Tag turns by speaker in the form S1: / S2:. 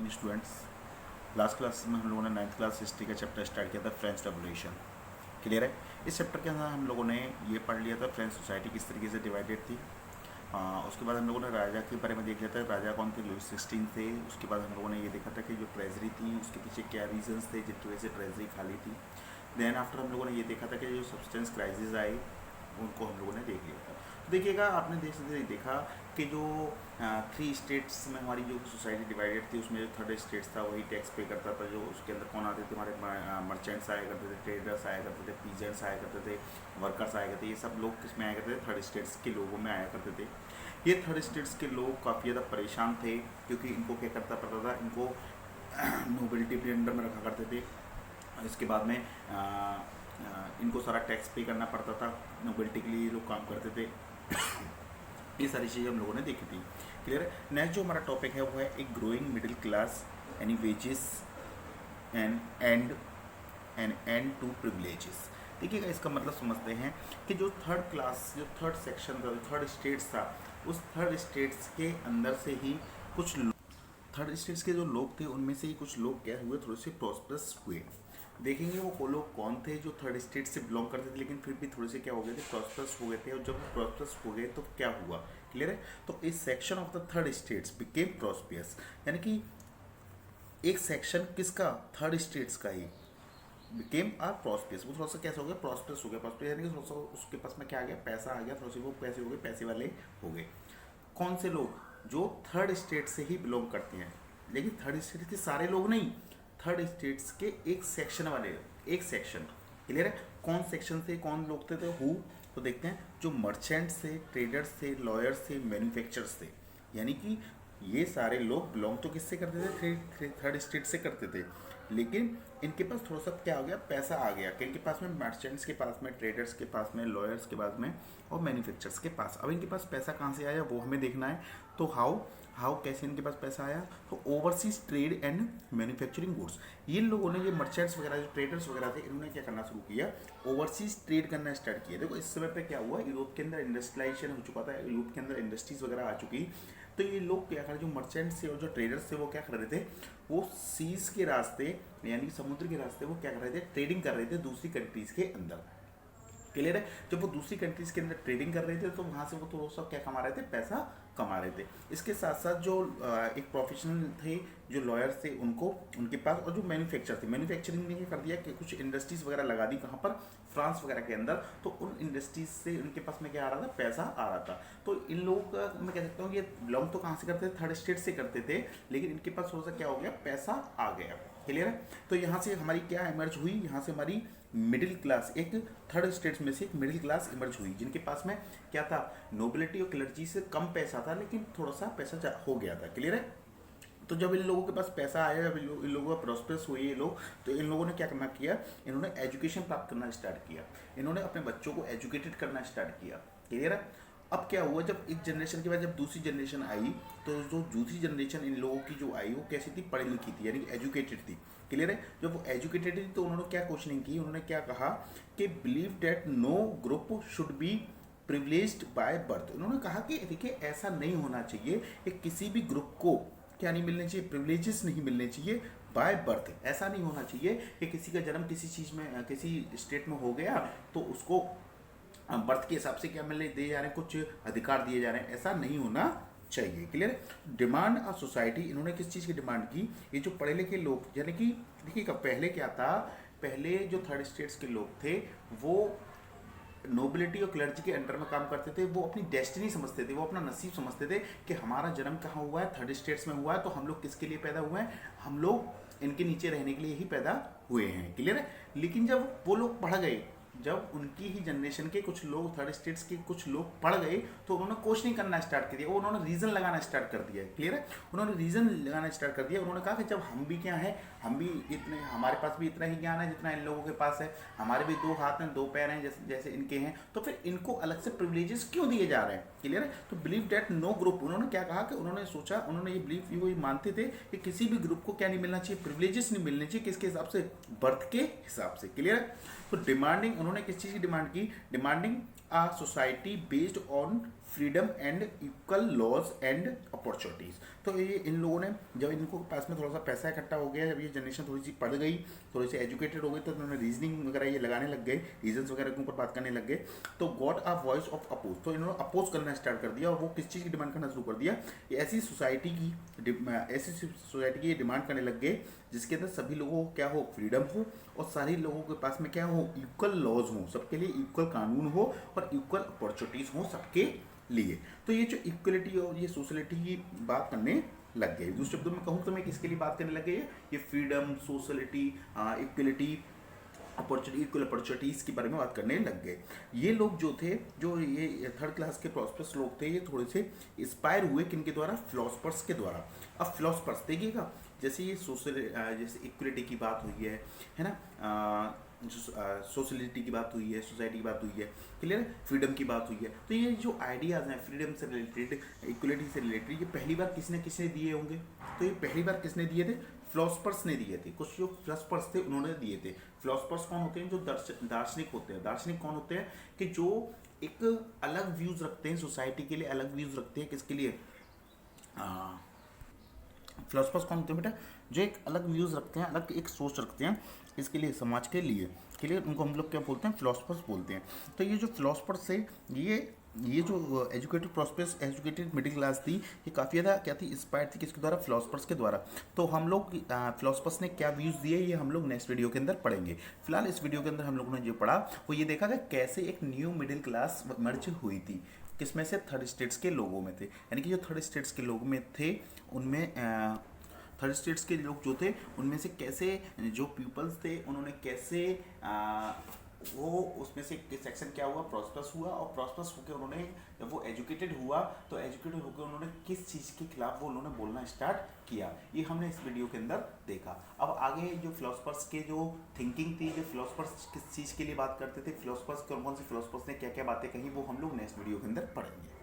S1: Morning students. Last class में हम लोगों ने 9th क्लास हिस्ट्री का चैप्टर स्टार्ट किया था, फ्रेंच रेवोल्यूशन। क्लियर है। इस चैप्टर के अंदर हम लोगों ने ये पढ़ लिया था फ्रेंच सोसाइटी किस तरीके से डिवाइडेड थी। उसके बाद हम लोगों ने राजा के बारे में देख लिया था, राजा कौन थे, लुइस 16 थे। उसके बाद हम लोगों ने ये देखा था कि जो ट्रेजरी थी उसके पीछे क्या रीजंस थे जिनकी वजह से ट्रेजरी खाली थी। देन आफ्टर हम लोगों ने ये देखा था कि जो सब्सटेंस क्राइसिस आए उनको हम लोगों ने देख लिया था। तो देखिएगा, आपने देखा कि जो 3 स्टेट्स में हमारी जो सोसाइटी डिवाइडेड थी उसमें जो थर्ड स्टेट्स था वही टैक्स पे करता था। जो उसके अंदर कौन आते थे, हमारे मर्चेंट्स आया करते थे, ट्रेडर्स आया करते थे, पीजेंट्स आया करते थे, वर्कर्स आया करते थे। ये सब लोग किस में आया करते थे, थर्ड स्टेट्स के लोगों में आया करते थे। ये थर्ड स्टेट्स के लोग काफ़ी ज़्यादा परेशान थे क्योंकि इनको क्या करता पड़ता था, इनको नोबिलिटी के अंडर में रखा करते थे। इसके बाद में इनको सारा टैक्स पे करना पड़ता था, नोबिलिटी के लिए लोग काम करते थे। ये सारी चीज़ें हम लोगों ने देखी थी। क्लियर है। नेक्स्ट जो हमारा टॉपिक है वो है एक growing middle class, any wages and and to privileges. देखिएगा, इसका मतलब समझते हैं कि जो थर्ड क्लास, जो थर्ड सेक्शन था, जो थर्ड स्टेट्स था, उस थर्ड स्टेट्स के अंदर से ही कुछ थर्ड स्टेट्स के जो लोग थे उनमें से ही कुछ लोग क्या हुए, थोड़े से प्रॉस्परस हुए। देखेंगे वो लोग कौन थे जो थर्ड स्टेट से बिलोंग करते थे लेकिन फिर भी थोड़े से क्या हो गए थे, प्रॉस्परस हो गए थे। और जब प्रॉस्परस हो गए तो क्या हुआ, क्लियर है। तो इस section of the third states became prosperous, यानी कि एक सेक्शन किसका, थर्ड स्टेट्स का ही बिकेम आर प्रॉस्पियस। वो थोड़ा सा कैसे हो गया, प्रॉस्परस हो गया। प्रॉस्पियस यानी कि थोड़ा सा उसके पास में क्या आ गया, पैसा आ गया, थोड़ा सा वो पैसे हो गए, पैसे वाले हो गए। कौन से लोग, जो थर्ड स्टेट से ही बिलोंग करते हैं। लेकिन थर्ड स्टेट के सारे लोग नहीं, थर्ड स्टेट्स के एक सेक्शन वाले, एक सेक्शन। क्लियर है। कौन सेक्शन से कौन लोग थे, तो हु, तो देखते हैं जो मर्चेंट्स थे, ट्रेडर्स थे, लॉयर्स थे, मैन्युफैक्चरर्स थे। यानी कि ये सारे लोग बिलोंग तो किससे करते थे, थर्ड स्टेट से करते थे। लेकिन इनके पास थोड़ा सा क्या हो गया, पैसा आ गया। कि इनके पास में मर्चेंट्स के पास में, ट्रेडर्स के पास में, लॉयर्स के पास में और मैन्युफैक्चरर्स के पास। अब इनके पास पैसा कहाँ से आया वो हमें देखना है। तो हाउ कैसे इनके पास पैसा आया, तो overseas trade and manufacturing goods. ये लोगों ने, ये मर्चेंट्स वगैरह, जो ट्रेडर्स वगैरह थे, इन्होंने क्या करना शुरू किया, ओवरसीज ट्रेड करना स्टार्ट किया। देखो इस समय पे क्या हुआ, यूरोप के अंदर इंडस्ट्रियलाइजेशन हो चुका था, यूरोप के अंदर इंडस्ट्रीज वगैरह आ चुकी। तो ये लोग क्या कर, जो मर्चेंट्स थे और जो ट्रेडर्स थे वो क्या कर रहे थे, वो सीज के रास्ते यानी समुद्र के रास्ते वो क्या कर रहे थे, ट्रेडिंग कर रहे थे दूसरी कंट्रीज के अंदर। क्लियर है। जब वो दूसरी कंट्रीज के अंदर ट्रेडिंग कर रहे थे तो वहाँ से वो तो सब क्या कमा रहे थे, पैसा कमा रहे थे। इसके साथ साथ जो एक प्रोफेशनल थे, जो लॉयर्स थे, उनको उनके पास, और जो मैन्युफैक्चर थे, मैन्युफैक्चरिंग ने क्या कर दिया कि कुछ इंडस्ट्रीज वगैरह लगा दी, कहाँ पर, फ्रांस वगैरह के अंदर। तो उन इंडस्ट्रीज से उनके पास में क्या आ रहा था, पैसा आ रहा था। तो इन लोगों का मैं कह सकता हूँ ये बिलोंग तो कहाँ से करते थे, थर्ड स्टेट से करते थे। लेकिन इनके पास थोड़ा सा क्या हो गया, पैसा आ गया। क्लियर है। तो यहाँ से हमारी क्या इमर्ज हुई, यहाँ से हमारी मिडिल क्लास, एक थर्ड स्टेट्स में से एक मिडिल क्लास इमर्ज हुई, जिनके पास में क्या था, नोबिलिटी और क्लर्जी से कम पैसा था लेकिन थोड़ा सा पैसा हो गया था। क्लियर है। तो जब इन लोगों के पास पैसा आया, जब इन लोगों का प्रॉस्पेरस हुए ये लोग, तो इन लोगों ने क्या करना किया, इन्होंने एजुकेशन प्राप्त करना स्टार्ट किया, इन्होंने अपने बच्चों को एजुकेटेड करना स्टार्ट किया। क्लियर है। अब क्या हुआ, जब एक जनरेशन के बाद जब दूसरी जनरेशन आई, तो जो दूसरी जनरेशन इन लोगों की जो आई वो कैसी थी, पढ़ी लिखी थी, यानी एजुकेटेड थी। क्लियर है। जब वो एजुकेटेड थी तो उन्होंने क्या क्वेश्चनिंग की, उन्होंने क्या कहा कि believe that no group should be privileged by birth. उन्होंने कहा कि देखिए ऐसा नहीं होना चाहिए कि किसी भी ग्रुप को क्या नहीं मिलने चाहिए, प्रिविलेजेस नहीं मिलने चाहिए बाय बर्थ। ऐसा नहीं होना चाहिए कि किसी का जन्म किसी चीज़ में, किसी स्टेट में हो गया तो उसको बर्थ के हिसाब से क्या मिलने दिए जा रहे हैं, कुछ अधिकार दिए जा रहे हैं। ऐसा नहीं होना चाहिए। क्लियर। डिमांड ऑफ सोसाइटी, इन्होंने किस चीज़ की डिमांड की, ये जो पढ़े लिखे लोग, यानी कि देखिएगा पहले क्या था, पहले जो थर्ड स्टेट्स के लोग थे वो नोबिलिटी और क्लर्जी के अंडर में काम करते थे। वो अपनी डेस्टिनी समझते थे, वो अपना नसीब समझते थे कि हमारा जन्म कहाँ हुआ है, थर्ड स्टेट्स में हुआ है, तो हम लोग किसके लिए पैदा हुए हैं, हम लोग इनके नीचे रहने के लिए ही पैदा हुए हैं। क्लियर है। लेकिन जब वो लोग पढ़ गए, जब उनकी ही जनरेशन के कुछ लोग, थर्ड स्टेट्स के कुछ लोग पढ़ गए, तो उन्होंने क्वेश्चनिंग करना स्टार्ट कर दिया, उन्होंने रीज़न लगाना स्टार्ट कर दिया। क्लियर है। उन्होंने रीज़न लगाना स्टार्ट कर दिया। उन्होंने कहा कि जब हम भी क्या है, हम भी इतने, हमारे पास भी इतना ही ज्ञान है जितना इन लोगों के पास है, हमारे भी 2 हाथ हैं 2 पैर हैं जैसे जैसे इनके हैं, तो फिर इनको अलग से प्रिविलेजेस क्यों दिए जा रहे हैं। क्लियर है। तो बिलीव डेट नो ग्रुप, उन्होंने क्या कहा कि उन्होंने सोचा, उन्होंने ये बिलीव, वो ये मानते थे कि किसी भी ग्रुप को क्या नहीं मिलना चाहिए, प्रिविलेजेस नहीं मिलने चाहिए, किसके हिसाब से, बर्थ के हिसाब से। क्लियर है। तो डिमांडिंग, उन्होंने किस चीज़ की डिमांड की, demanding a society based on freedom and equal laws and opportunities. तो ये इन लोगों ने जब इनको पास में थोड़ा सा पैसा इकट्ठा हो गया, जब ये जनरेशन थोड़ी सी पढ़ गई, थोड़ी सी एजुकेटेड हो गई, तो उन्होंने रीजनिंग वगैरह ये लगाने लग गए, रीजन्स वगैरह के ऊपर बात करने लग गए। तो got a voice of oppose, तो इन्होंने अपोज करना स्टार्ट कर दिया। और वो किस चीज़ की डिमांड करना शुरू कर दिया, ऐसी सोसाइटी की डिमांड करने लग गए जिसके अंदर सभी लोगों को क्या हो, फ्रीडम हो, और सारे लोगों के पास में क्या हो, इक्वल लॉज हो, सबके लिए इक्वल कानून हो और इक्वल अपॉर्चुनिटीज हो सबके लिए। तो ये जो इक्वलिटी और ये सोशलिटी की बात करने लग गए। दूसरे शब्दों में कहूँ तो मैं किसके लिए बात करने लग गई है, ये freedom, sociality, equality, equal opportunities के बारे में बात करने लग गए। ये लोग जो थे, जो ये थर्ड क्लास के प्रॉस्पेरस लोग थे, ये थोड़े से इंस्पायर हुए किनके द्वारा, फिलोसफर्स के द्वारा। अब फिलोसफर्स देखिएगा, जैसे ये जैसे इक्वलिटी की बात हुई है ना, सोशलिटी की बात हुई है, सोसाइटी की बात हुई है, क्लियर है, फ्रीडम की बात हुई है। तो ये जो आइडियाज़ हैं फ्रीडम से रिलेटेड, इक्वलिटी से रिलेटेड, ये पहली बार किसने दिए होंगे, तो ये पहली बार किसने दिए थे, फिलोसफर्स ने दिए थे। कुछ जो फिलोसफर्स थे उन्होंने दिए थे। फिलोसफर्स कौन होते हैं, जो दार्शनिक होते हैं। दार्शनिक कौन होते हैं, कि जो एक अलग व्यूज़ रखते हैं सोसाइटी के लिए, अलग व्यूज़ रखते हैं किसके लिए, फिलोसफर्स कौन होते हैं बेटा, जो एक अलग व्यूज़ रखते हैं, अलग एक सोच रखते हैं इसके लिए, समाज के लिए उनको हम लोग क्या बोलते हैं, फिलोसफर्स बोलते हैं। तो ये जो फिलोसफर्स थे, ये जो एजुकेटेड मिडिल क्लास थी, ये काफ़ी ज़्यादा क्या थी, इंस्पायर थी किसके द्वारा, फिलोसफर्स के द्वारा। तो हम लोग फिलोसफर्स ने क्या व्यूज़ दिए, ये हम लोग नेक्स्ट वीडियो के अंदर पढ़ेंगे। फिलहाल इस वीडियो के अंदर हम लोगों ने जो पढ़ा वो ये देखा कि कैसे एक न्यू मिडिल क्लास मर्ज हुई थी, किसमें से, थर्ड स्टेट्स के लोगों में थे। यानी कि जो थर्ड स्टेट्स के लोग में थे उनमें थर्ड स्टेट्स के लोग जो थे उनमें से कैसे जो पीपल्स थे उन्होंने कैसे वो उसमें से सेक्शन क्या हुआ, प्रॉस्पर्स हुआ, और प्रॉस्पर्स होकर उन्होंने जब वो एजुकेटेड हुआ तो एजुकेटेड होकर उन्होंने किस चीज़ के खिलाफ वो उन्होंने बोलना स्टार्ट किया, ये हमने इस वीडियो के अंदर देखा। अब आगे जो फिलोसफर्स के जो थिंकिंग थी, जो फिलोसफर्स किस चीज़ के लिए बात करते थे, फिलोसफर्स कौन कौन से फिलोसफर्स ने क्या क्या बातें कही, वो हम लोग नेक्स्ट वीडियो के अंदर पढ़ेंगे।